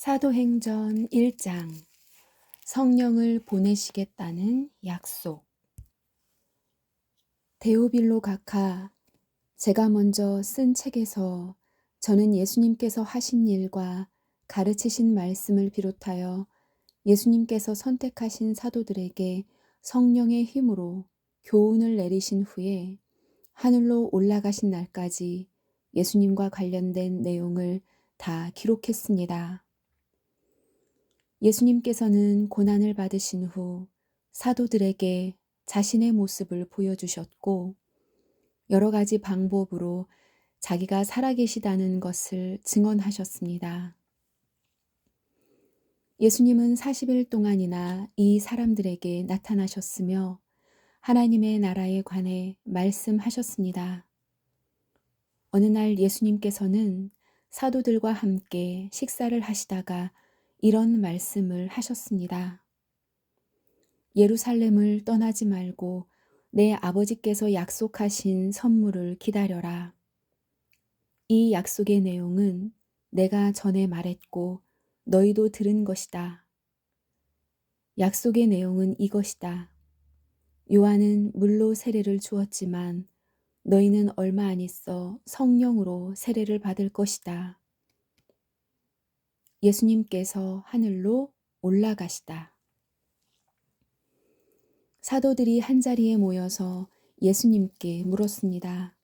사도행전 1장 성령을 보내시겠다는 약속. 데오빌로 각하, 제가 먼저 쓴 책에서 저는 예수님께서 하신 일과 가르치신 말씀을 비롯하여 예수님께서 선택하신 사도들에게 성령의 힘으로 교훈을 내리신 후에 하늘로 올라가신 날까지 예수님과 관련된 내용을 다 기록했습니다. 예수님께서는 고난을 받으신 후 사도들에게 자신의 모습을 보여주셨고 여러 가지 방법으로 자기가 살아계시다는 것을 증언하셨습니다. 예수님은 40일 동안이나 이 사람들에게 나타나셨으며 하나님의 나라에 관해 말씀하셨습니다. 어느 날 예수님께서는 사도들과 함께 식사를 하시다가 이런 말씀을 하셨습니다. 예루살렘을 떠나지 말고 내 아버지께서 약속하신 선물을 기다려라. 이 약속의 내용은 내가 전에 말했고 너희도 들은 것이다. 약속의 내용은 이것이다. 요한은 물로 세례를 주었지만 너희는 얼마 안 있어 성령으로 세례를 받을 것이다. 예수님께서 하늘로 올라가시다. 사도들이 한자리에 모여서 예수님께 물었습니다.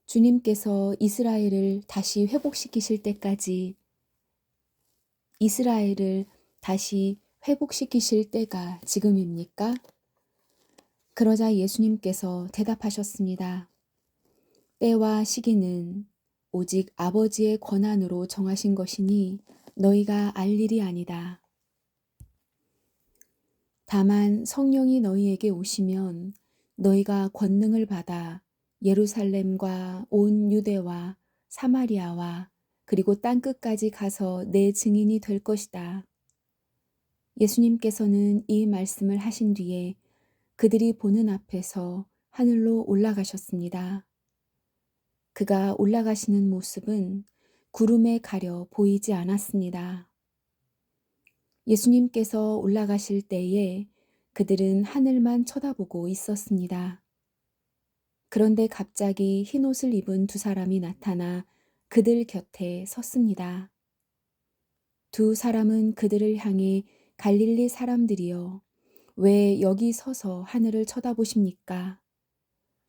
주님께서 이스라엘을 다시 회복시키실 때가 지금입니까? 그러자 예수님께서 대답하셨습니다. 때와 시기는 오직 아버지의 권한으로 정하신 것이니 너희가 알 일이 아니다. 다만 성령이 너희에게 오시면 너희가 권능을 받아 예루살렘과 온 유대와 사마리아와 그리고 땅끝까지 가서 내 증인이 될 것이다. 예수님께서는 이 말씀을 하신 뒤에 그들이 보는 앞에서 하늘로 올라가셨습니다. 그가 올라가시는 모습은 구름에 가려 보이지 않았습니다. 예수님께서 올라가실 때에 그들은 하늘만 쳐다보고 있었습니다. 그런데 갑자기 흰옷을 입은 두 사람이 나타나 그들 곁에 섰습니다. 두 사람은 그들을 향해 갈릴리 사람들이여, 왜 여기 서서 하늘을 쳐다보십니까?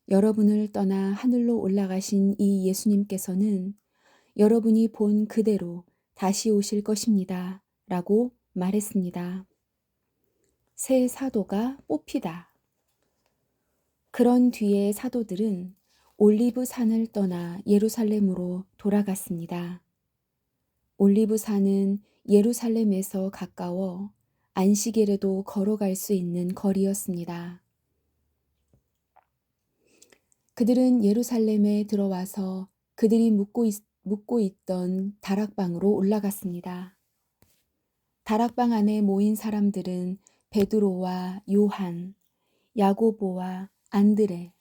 여러분을 떠나 하늘로 올라가신 이 예수님께서는 여러분이 본 그대로 다시 오실 것입니다. 라고 말했습니다. 새 사도가 뽑히다. 그런 뒤에 사도들은 올리브 산을 떠나 예루살렘으로 돌아갔습니다. 올리브 산은 예루살렘에서 가까워 안식일에도 걸어갈 수 있는 거리였습니다. 그들은 예루살렘에 들어와서 그들이 묵고 있던 다락방으로 올라갔습니다. 다락방 안에 모인 사람들은 베드로와 요한, 야고보와 안드레,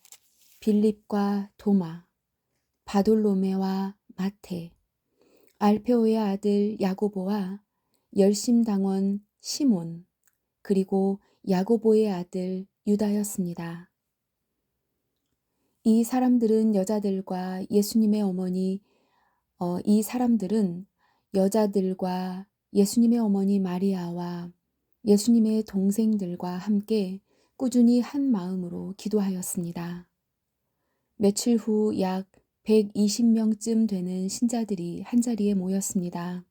빌립과 도마, 바돌로메와 마테, 알페오의 아들 야고보와 열심당원 시몬, 그리고 야고보의 아들 유다였습니다. 이 사람들은 여자들과 예수님의 어머니 마리아와 예수님의 동생들과 함께 꾸준히 한 마음으로 기도하였습니다. 며칠 후 약 120명쯤 되는 신자들이 한자리에 모였습니다.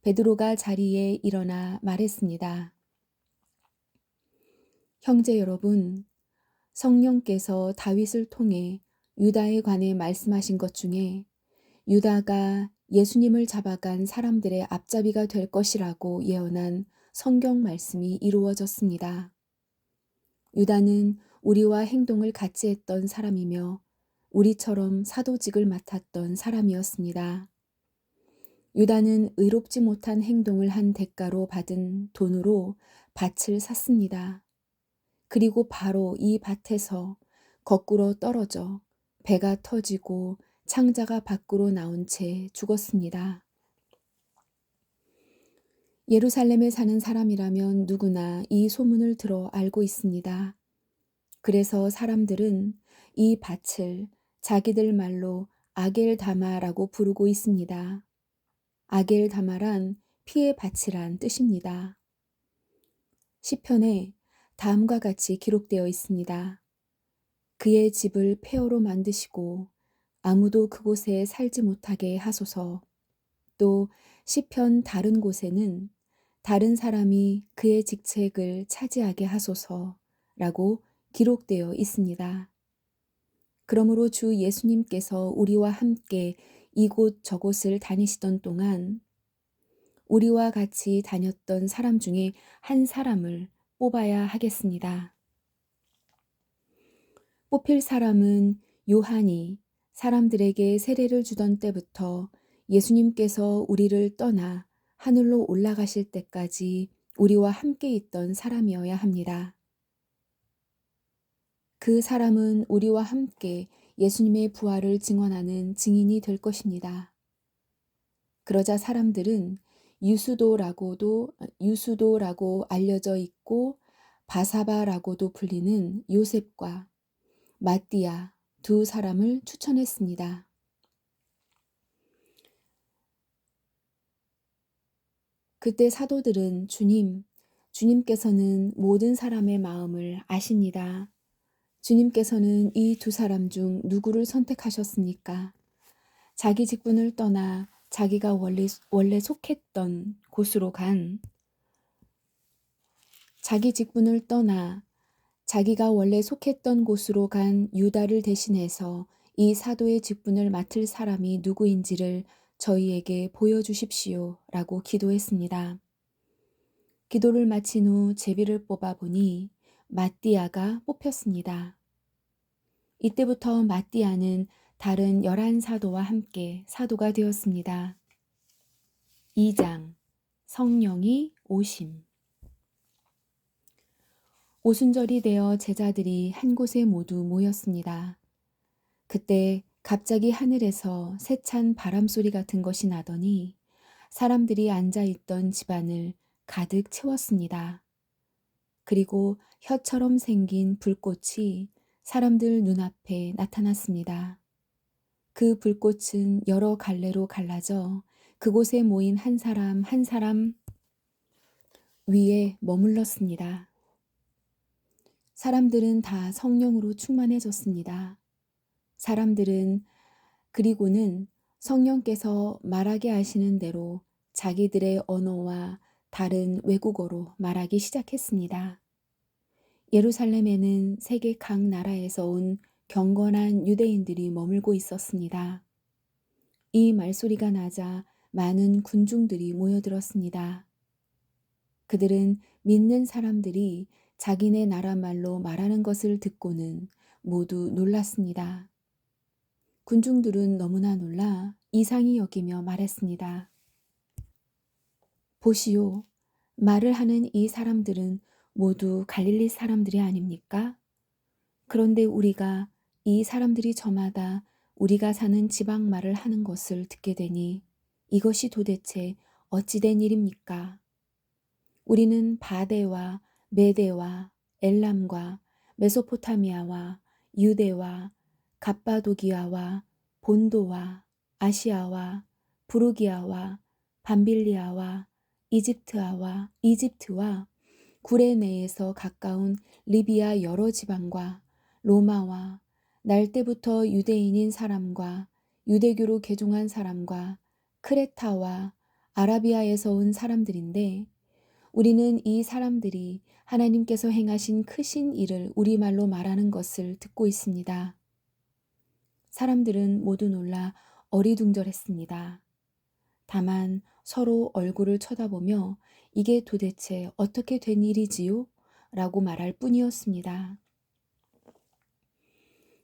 베드로가 자리에 일어나 말했습니다. 형제 여러분, 성령께서 다윗을 통해 유다에 관해 말씀하신 것 중에 유다가 예수님을 잡아간 사람들의 앞잡이가 될 것이라고 예언한 성경 말씀이 이루어졌습니다. 유다는 우리와 행동을 같이 했던 사람이며 우리처럼 사도직을 맡았던 사람이었습니다. 유다는 의롭지 못한 행동을 한 대가로 받은 돈으로 밭을 샀습니다. 그리고 바로 이 밭에서 거꾸로 떨어져 배가 터지고 창자가 밖으로 나온 채 죽었습니다. 예루살렘에 사는 사람이라면 누구나 이 소문을 들어 알고 있습니다. 그래서 사람들은 이 밭을 자기들 말로 아겔다마라고 부르고 있습니다. 아겔다마란 피의 밭이란 뜻입니다. 시편에 다음과 같이 기록되어 있습니다. 그의 집을 폐허로 만드시고 아무도 그곳에 살지 못하게 하소서. 또 시편 다른 곳에는 다른 사람이 그의 직책을 차지하게 하소서라고 기록되어 있습니다. 그러므로 주 예수님께서 우리와 함께 이곳 저곳을 다니시던 동안 우리와 같이 다녔던 사람 중에 한 사람을 뽑아야 하겠습니다. 뽑힐 사람은 요한이 사람들에게 세례를 주던 때부터 예수님께서 우리를 떠나 하늘로 올라가실 때까지 우리와 함께 있던 사람이어야 합니다. 그 사람은 우리와 함께 예수님의 부활을 증언하는 증인이 될 것입니다. 그러자 사람들은 유수도라고 알려져 있고 바사바라고도 불리는 요셉과 마띠아 두 사람을 추천했습니다. 그때 사도들은 주님께서는 모든 사람의 마음을 아십니다. 주님께서는 이 두 사람 중 누구를 선택하셨습니까? 자기 직분을 떠나 자기가 원래 속했던 곳으로 간 자기 직분을 떠나 자기가 원래 속했던 곳으로 간 유다를 대신해서 이 사도의 직분을 맡을 사람이 누구인지를 저희에게 보여주십시오 라고 기도했습니다. 기도를 마친 후 제비를 뽑아보니 마띠아가 뽑혔습니다. 이때부터 마띠아는 다른 11사도와 함께 사도가 되었습니다. 2장 성령이 오심. 오순절이 되어 제자들이 한 곳에 모두 모였습니다. 그때 갑자기 하늘에서 세찬 바람 소리 같은 것이 나더니 사람들이 앉아있던 집안을 가득 채웠습니다. 그리고 혀처럼 생긴 불꽃이 사람들 눈앞에 나타났습니다. 그 불꽃은 여러 갈래로 갈라져 그곳에 모인 한 사람 한 사람 위에 머물렀습니다. 사람들은 다 성령으로 충만해졌습니다. 그리고는 성령께서 말하게 하시는 대로 자기들의 언어와 다른 외국어로 말하기 시작했습니다. 예루살렘에는 세계 각 나라에서 온 경건한 유대인들이 머물고 있었습니다. 이 말소리가 나자 많은 군중들이 모여들었습니다. 그들은 믿는 사람들이 자기네 나라 말로 말하는 것을 듣고는 모두 놀랐습니다. 군중들은 너무나 놀라 이상히 여기며 말했습니다. 보시오, 말을 하는 이 사람들은 모두 갈릴리 사람들이 아닙니까? 그런데 우리가 이 사람들이 저마다 우리가 사는 지방 말을 하는 것을 듣게 되니 이것이 도대체 어찌된 일입니까? 우리는 바데와 메데와 엘람과 메소포타미아와 유대와 갑바도기아와 본도와 아시아와 부르기아와 밤빌리아와 이집트와 구레네에서 가까운 리비아 여러 지방과 로마와 날 때부터 유대인인 사람과 유대교로 개종한 사람과 크레타와 아라비아에서 온 사람들인데 우리는 이 사람들이 하나님께서 행하신 크신 일을 우리말로 말하는 것을 듣고 있습니다. 사람들은 모두 놀라 어리둥절했습니다. 다만 서로 얼굴을 쳐다보며 이게 도대체 어떻게 된 일이지요? 라고 말할 뿐이었습니다.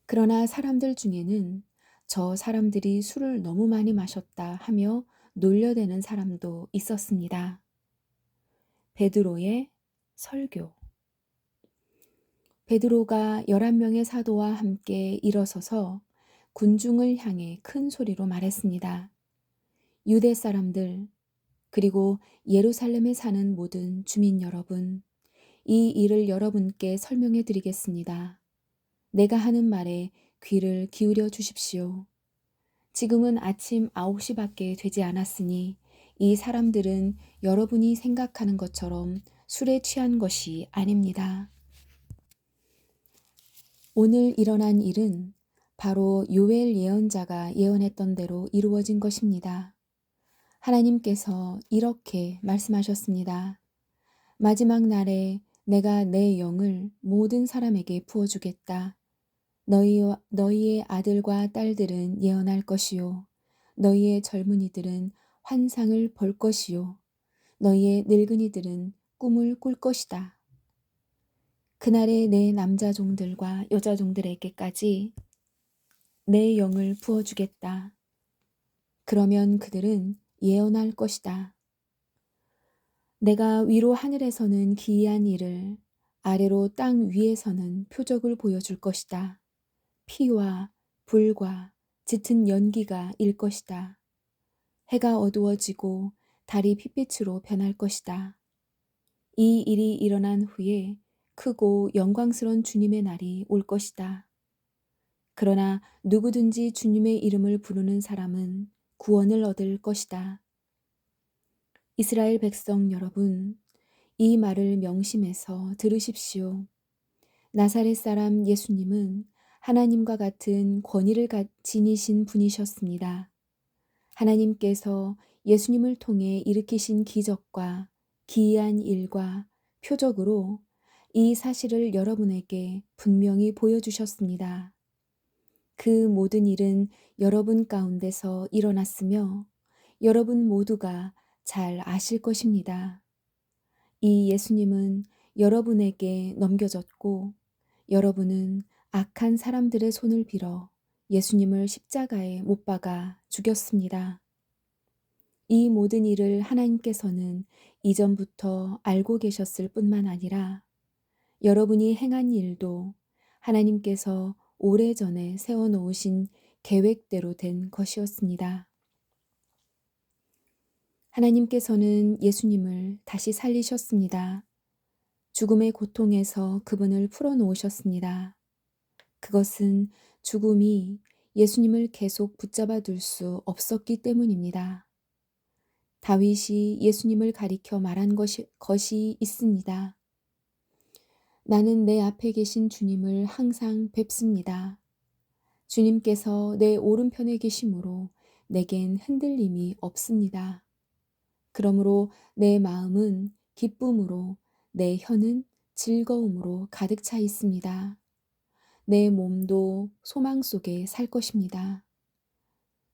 그러나 사람들 중에는 저 사람들이 술을 너무 많이 마셨다 하며 놀려대는 사람도 있었습니다. 베드로의 설교. 베드로가 11명의 사도와 함께 일어서서 군중을 향해 큰 소리로 말했습니다. 유대 사람들, 그리고 예루살렘에 사는 모든 주민 여러분, 이 일을 여러분께 설명해 드리겠습니다. 내가 하는 말에 귀를 기울여 주십시오. 지금은 아침 9시밖에 되지 않았으니 이 사람들은 여러분이 생각하는 것처럼 술에 취한 것이 아닙니다. 오늘 일어난 일은 바로 요엘 예언자가 예언했던 대로 이루어진 것입니다. 하나님께서 이렇게 말씀하셨습니다. 마지막 날에 내가 내 영을 모든 사람에게 부어주겠다. 너희의 아들과 딸들은 예언할 것이요. 너희의 젊은이들은 환상을 볼 것이요. 너희의 늙은이들은 꿈을 꿀 것이다. 그날에 내 남자 종들과 여자 종들에게까지 내 영을 부어주겠다. 그러면 그들은 예언할 것이다. 내가 위로 하늘에서는 기이한 일을, 아래로 땅 위에서는 표적을 보여줄 것이다. 피와 불과 짙은 연기가 일 것이다. 해가 어두워지고 달이 핏빛으로 변할 것이다. 이 일이 일어난 후에 크고 영광스러운 주님의 날이 올 것이다. 그러나 누구든지 주님의 이름을 부르는 사람은 구원을 얻을 것이다. 이스라엘 백성 여러분, 이 말을 명심해서 들으십시오. 나사렛 사람 예수님은 하나님과 같은 권위를 지니신 분이셨습니다. 하나님께서 예수님을 통해 일으키신 기적과 기이한 일과 표적으로 이 사실을 여러분에게 분명히 보여주셨습니다. 그 모든 일은 여러분 가운데서 일어났으며 여러분 모두가 잘 아실 것입니다. 이 예수님은 여러분에게 넘겨졌고 여러분은 악한 사람들의 손을 빌어 예수님을 십자가에 못 박아 죽였습니다. 이 모든 일을 하나님께서는 이전부터 알고 계셨을 뿐만 아니라 여러분이 행한 일도 하나님께서 오래전에 세워놓으신 계획대로 된 것이었습니다. 하나님께서는 예수님을 다시 살리셨습니다. 죽음의 고통에서 그분을 풀어놓으셨습니다. 그것은 죽음이 예수님을 계속 붙잡아 둘 수 없었기 때문입니다. 다윗이 예수님을 가리켜 말한 것이 있습니다. 나는 내 앞에 계신 주님을 항상 뵙습니다. 주님께서 내 오른편에 계심으로 내겐 흔들림이 없습니다. 그러므로 내 마음은 기쁨으로 내 혀는 즐거움으로 가득 차 있습니다. 내 몸도 소망 속에 살 것입니다.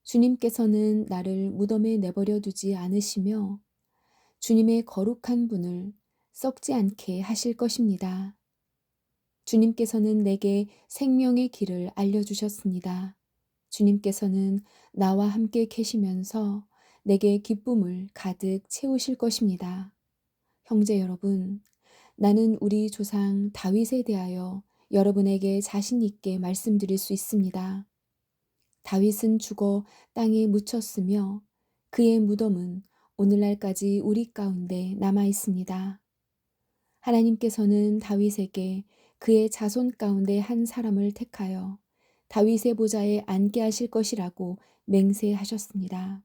주님께서는 나를 무덤에 내버려 두지 않으시며 주님의 거룩한 분을 썩지 않게 하실 것입니다. 주님께서는 내게 생명의 길을 알려주셨습니다. 주님께서는 나와 함께 계시면서 내게 기쁨을 가득 채우실 것입니다. 형제 여러분, 나는 우리 조상 다윗에 대하여 여러분에게 자신 있게 말씀드릴 수 있습니다. 다윗은 죽어 땅에 묻혔으며 그의 무덤은 오늘날까지 우리 가운데 남아 있습니다. 하나님께서는 다윗에게 그의 자손 가운데 한 사람을 택하여 다윗의 보좌에 앉게 하실 것이라고 맹세하셨습니다.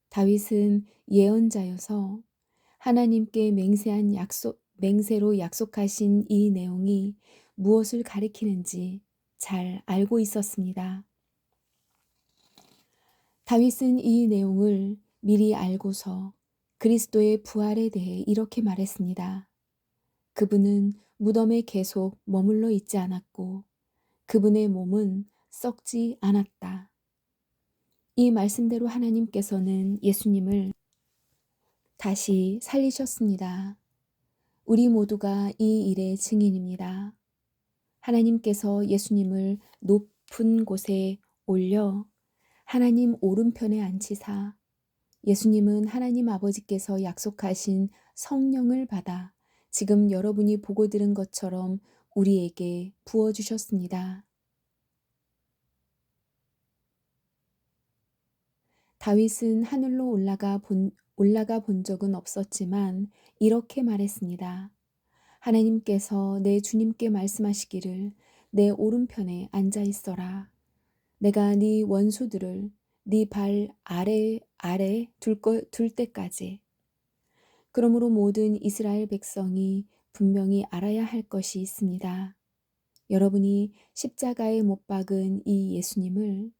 다윗은 예언자여서 하나님께 맹세로 약속하신 이 내용이 무엇을 가리키는지 잘 알고 있었습니다. 다윗은 이 내용을 미리 알고서 그리스도의 부활에 대해 이렇게 말했습니다. 그분은 무덤에 계속 머물러 있지 않았고 그분의 몸은 썩지 않았다. 이 말씀대로 하나님께서는 예수님을 다시 살리셨습니다. 우리 모두가 이 일의 증인입니다. 하나님께서 예수님을 높은 곳에 올려 하나님 오른편에 앉히사 예수님은 하나님 아버지께서 약속하신 성령을 받아 지금 여러분이 보고 들은 것처럼 우리에게 부어주셨습니다. 다윗은 하늘로 올라가 본 적은 없었지만 이렇게 말했습니다. 하나님께서 내 주님께 말씀하시기를 내 오른편에 앉아 있어라. 내가 네 원수들을 네 발 아래 둘 때까지. 그러므로 모든 이스라엘 백성이 분명히 알아야 할 것이 있습니다. 여러분이 십자가에 못 박은 이 예수님을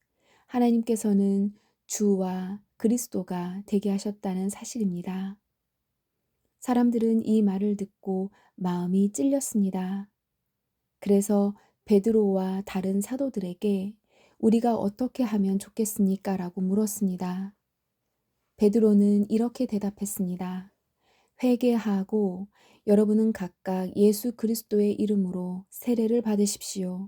하나님께서는 주와 그리스도가 되게 하셨다는 사실입니다. 사람들은 이 말을 듣고 마음이 찔렸습니다. 그래서 베드로와 다른 사도들에게 우리가 어떻게 하면 좋겠습니까? 라고 물었습니다. 베드로는 이렇게 대답했습니다. 회개하고 여러분은 각각 예수 그리스도의 이름으로 세례를 받으십시오.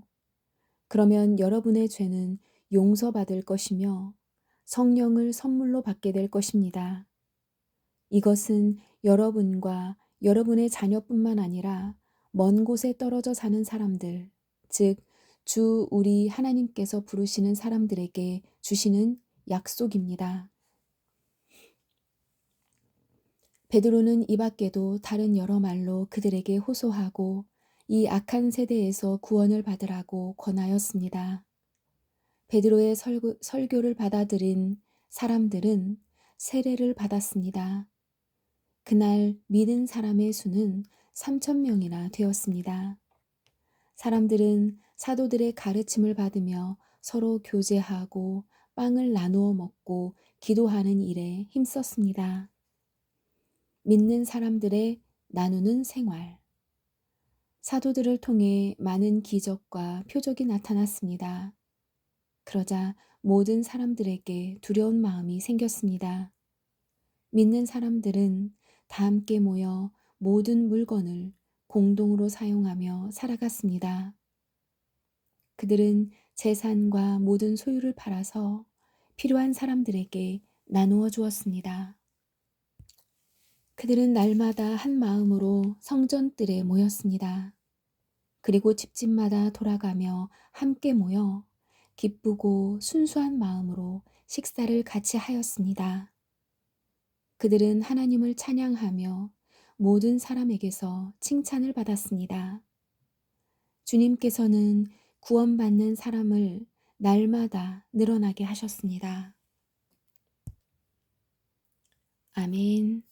그러면 여러분의 죄는 용서받을 것이며 성령을 선물로 받게 될 것입니다. 이것은 여러분과 여러분의 자녀뿐만 아니라 먼 곳에 떨어져 사는 사람들, 즉, 주 우리 하나님께서 부르시는 사람들에게 주시는 약속입니다. 베드로는 이 밖에도 다른 여러 말로 그들에게 호소하고 이 악한 세대에서 구원을 받으라고 권하였습니다. 베드로의 설교를 받아들인 사람들은 세례를 받았습니다. 그날 믿은 사람의 수는 3,000명이나 되었습니다. 사람들은 사도들의 가르침을 받으며 서로 교제하고 빵을 나누어 먹고 기도하는 일에 힘썼습니다. 믿는 사람들의 나누는 생활. 사도들을 통해 많은 기적과 표적이 나타났습니다. 그러자 모든 사람들에게 두려운 마음이 생겼습니다. 믿는 사람들은 다 함께 모여 모든 물건을 공동으로 사용하며 살아갔습니다. 그들은 재산과 모든 소유를 팔아서 필요한 사람들에게 나누어 주었습니다. 그들은 날마다 한 마음으로 성전뜰에 모였습니다. 그리고 집집마다 돌아가며 함께 모여 기쁘고 순수한 마음으로 식사를 같이 하였습니다. 그들은 하나님을 찬양하며 모든 사람에게서 칭찬을 받았습니다. 주님께서는 구원받는 사람을 날마다 늘어나게 하셨습니다. 아멘.